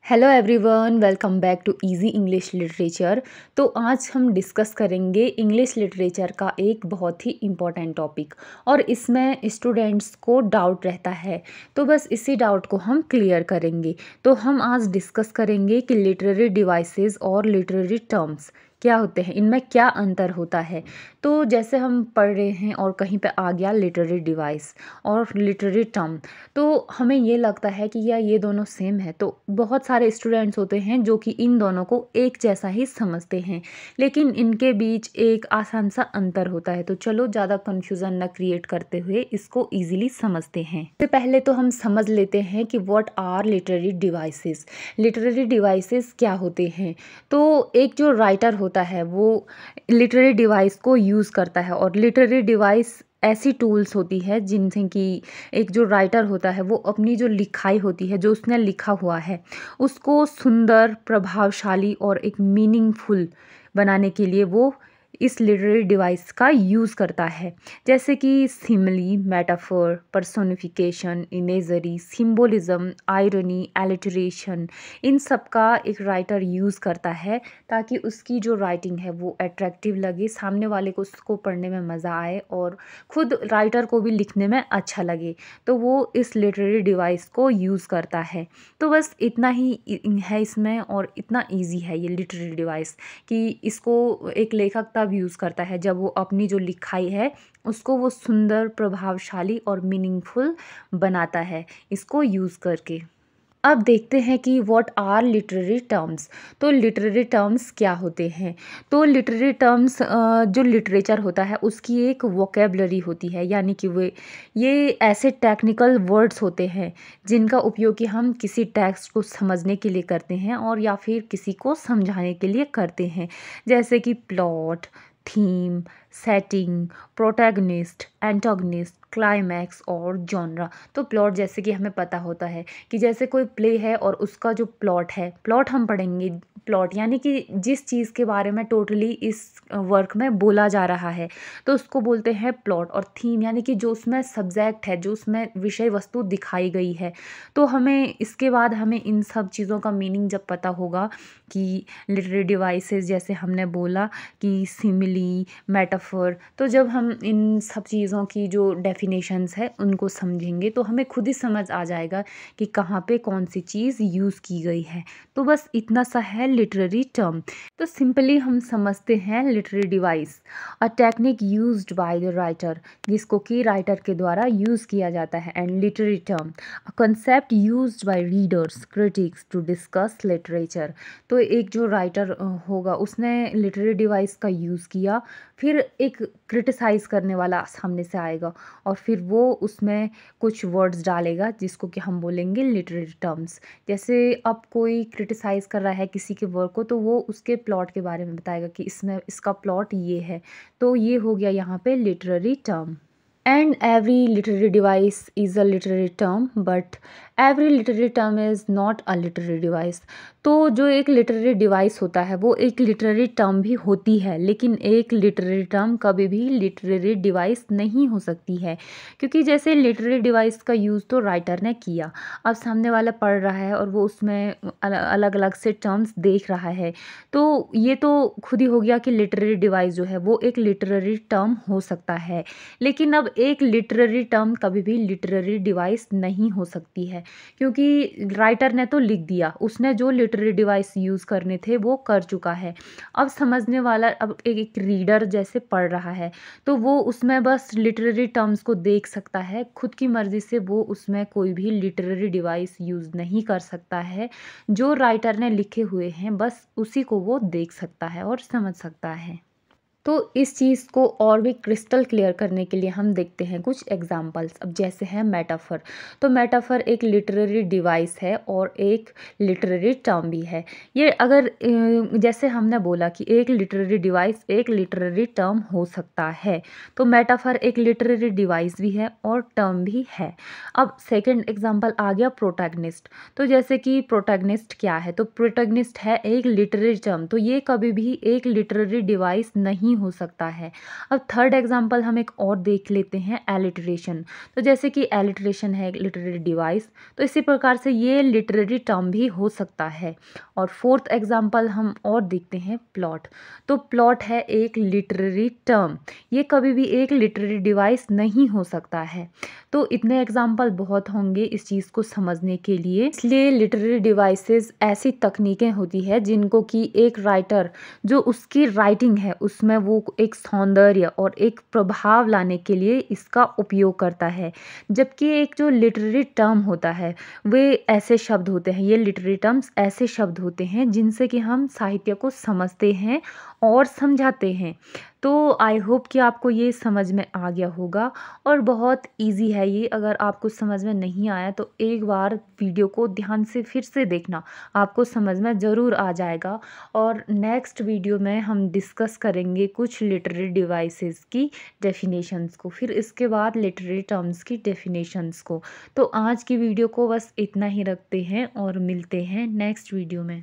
Hello everyone, welcome back to easy English literature. तो आज हम डिस्कस करेंगे इंग्लिश लिटरेचर का एक बहुत ही इम्पॉर्टेंट टॉपिक और इसमें स्टूडेंट्स को डाउट रहता है। तो बस इसी डाउट को हम क्लियर करेंगे। तो हम आज डिस्कस करेंगे कि लिटरेरी डिवाइसेस और लिटरेरी टर्म्स क्या होते हैं, इनमें क्या अंतर होता है। तो जैसे हम पढ़ रहे हैं और कहीं पे आ गया लिटरेरी डिवाइस और लिटरेरी टर्म, तो हमें ये लगता है कि या ये दोनों सेम है। तो बहुत सारे स्टूडेंट्स होते हैं जो कि इन दोनों को एक जैसा ही समझते हैं, लेकिन इनके बीच एक आसान सा अंतर होता है। तो चलो ज़्यादा कन्फ्यूज़न न क्रिएट करते हुए इसको ईजिली समझते हैं। इससे पहले तो हम समझ लेते हैं कि what are literary devices. Literary devices क्या होते हैं। तो एक जो राइटर होता है वो लिटरेरी डिवाइस को यूज़ करता है, और लिटरेरी डिवाइस ऐसी टूल्स होती है जिनसे कि एक जो राइटर होता है वो अपनी जो लिखाई होती है, जो उसने लिखा हुआ है, उसको सुंदर, प्रभावशाली और एक मीनिंगफुल बनाने के लिए वो इस लिटरेरी डिवाइस का यूज़ करता है। जैसे कि simile, metaphor, personification, imagery, symbolism, irony, alliteration, इन सब का एक राइटर यूज़ करता है ताकि उसकी जो राइटिंग है वो अट्रैक्टिव लगे, सामने वाले को उसको पढ़ने में मज़ा आए और खुद राइटर को भी लिखने में अच्छा लगे। तो वो इस लिटरेरी डिवाइस को यूज़ करता है। तो बस इतना ही है इसमें, और इतना इजी है ये लिटरेरी डिवाइस कि इसको एक लेखक तब यूज़ करता है जब वो अपनी जो लिखाई है उसको वो सुंदर, प्रभावशाली और मीनिंगफुल बनाता है इसको यूज़ करके। अब देखते हैं कि व्हाट आर लिटरेरी टर्म्स। तो लिटरेरी टर्म्स क्या होते हैं। तो लिटरेरी टर्म्स जो लिटरेचर होता है उसकी एक वोकेबलरी होती है, यानी कि ये ऐसे टेक्निकल वर्ड्स होते हैं जिनका उपयोग कि हम किसी टेक्स्ट को समझने के लिए करते हैं और या फिर किसी को समझाने के लिए करते हैं। जैसे कि plot, theme, setting, protagonist, antagonist, climax और जॉनरा। तो प्लॉट जैसे कि हमें पता होता है कि जैसे कोई प्ले है और उसका जो प्लॉट है, प्लॉट हम पढ़ेंगे। प्लॉट यानी कि जिस चीज़ के बारे में टोटली इस वर्क में बोला जा रहा है, तो उसको बोलते हैं प्लॉट। और थीम यानी कि जो उसमें सब्जेक्ट है, जो उसमें विषय वस्तु दिखाई गई है। तो हमें इसके बाद हमें इन सब चीज़ों का मीनिंग जब पता होगा कि लिटरेरी डिवाइसेस जैसे हमने बोला कि सिमिली, मेटाफर, तो जब हम इन सब चीज़ों की जो डेफिनेशंस है उनको समझेंगे तो हमें खुद ही समझ आ जाएगा कि कहाँ पे कौन सी चीज़ यूज़ की गई है। तो बस इतना सा है लिटरेरी टर्म। तो सिंपली हम समझते हैं literary device, a technique used by the writer, जिसको कि राइटर के द्वारा यूज़ किया जाता है। And literary term, a concept used by readers, critics to discuss literature. तो एक जो राइटर होगा उसने लिटरेरी डिवाइस का यूज़ किया, फिर एक क्रिटिसाइज़ करने वाला सामने से आएगा और फिर वो उसमें कुछ वर्ड्स डालेगा जिसको कि हम बोलेंगे लिटरेरी टर्म्स। जैसे अब कोई क्रिटिसाइज़ कर रहा है किसी के वर्क को, तो वो उसके प्लॉट के बारे में बताएगा कि इसमें इसका प्लॉट ये है। तो ये हो गया यहाँ पे literary term. And every literary device is a literary term, but every literary term is not a literary device. तो जो एक लिटरेरी डिवाइस होता है वो एक लिटरेरी टर्म भी होती है, लेकिन एक लिटरेरी टर्म कभी भी लिटरेरी डिवाइस नहीं हो सकती है, क्योंकि जैसे लिटरेरी डिवाइस का यूज़ तो राइटर ने किया, अब सामने वाला पढ़ रहा है और वो उसमें अलग अलग से टर्म्स देख रहा है। तो ये तो खुद ही हो गया कि लिटरेरी डिवाइस जो है वो एक लिटरेरी टर्म हो सकता है, लेकिन अब एक लिटरेरी टर्म कभी भी लिटरेरी डिवाइस नहीं हो सकती है, क्योंकि राइटर ने तो लिख दिया, उसने जो लिटरेरी डिवाइस यूज़ करने थे वो कर चुका है। अब समझने वाला, अब एक रीडर जैसे पढ़ रहा है तो वो उसमें बस लिटरेरी टर्म्स को देख सकता है, खुद की मर्ज़ी से वो उसमें कोई भी लिटरेरी डिवाइस यूज़ नहीं कर सकता है। जो राइटर ने लिखे हुए हैं बस उसी को वो देख सकता है और समझ सकता है। तो इस चीज़ को और भी क्रिस्टल क्लियर करने के लिए हम देखते हैं कुछ एग्जांपल्स। अब जैसे है मेटाफर। तो मेटाफर एक लिटरेरी डिवाइस है और एक लिटरेरी टर्म भी है। ये अगर जैसे हमने बोला कि एक लिटरेरी डिवाइस एक लिटरेरी टर्म हो सकता है, तो मेटाफर एक लिटरेरी डिवाइस भी है और टर्म भी है। अब सेकंड एग्जांपल आ गया प्रोटैगनिस्ट। तो जैसे कि प्रोटैगनिस्ट क्या है, तो प्रोटैगनिस्ट है एक लिटरेरी टर्म, तो ये कभी भी एक लिटरेरी डिवाइस नहीं नहीं हो सकता है। अब थर्ड एग्जांपल हम एक और देख लेते हैं, एलिटरेशन। तो जैसे कि एलिटरेशन है एक लिटरेरी डिवाइस, तो इसी प्रकार से ये लिटरेरी टर्म भी हो सकता है। और फोर्थ एग्जांपल हम और देखते हैं, प्लॉट। तो प्लॉट है एक लिटरेरी टर्म, ये कभी भी एक लिटरेरी डिवाइस नहीं हो सकता है। तो इतने एग्जाम्पल बहुत होंगे इस चीज़ को समझने के लिए। इसलिए लिटरेरी डिवाइसेस ऐसी तकनीकें होती है जिनको कि एक राइटर जो उसकी राइटिंग है उसमें वो एक सौंदर्य और एक प्रभाव लाने के लिए इसका उपयोग करता है। जबकि एक जो लिटरेरी टर्म होता है वे ऐसे शब्द होते हैं, ये लिटरेरी टर्म्स ऐसे शब्द होते हैं जिनसे कि हम साहित्य को समझते हैं और समझाते हैं। तो आई होप कि आपको ये समझ में आ गया होगा और बहुत इजी है ये। अगर आपको समझ में नहीं आया तो एक बार वीडियो को ध्यान से फिर से देखना, आपको समझ में ज़रूर आ जाएगा। और नेक्स्ट वीडियो में हम डिस्कस करेंगे कुछ लिटरेरी डिवाइसेस की डेफिनेशंस को, फिर इसके बाद लिटरेरी टर्म्स की डेफिनेशंस को। तो आज की वीडियो को बस इतना ही रखते हैं और मिलते हैं नेक्स्ट वीडियो में।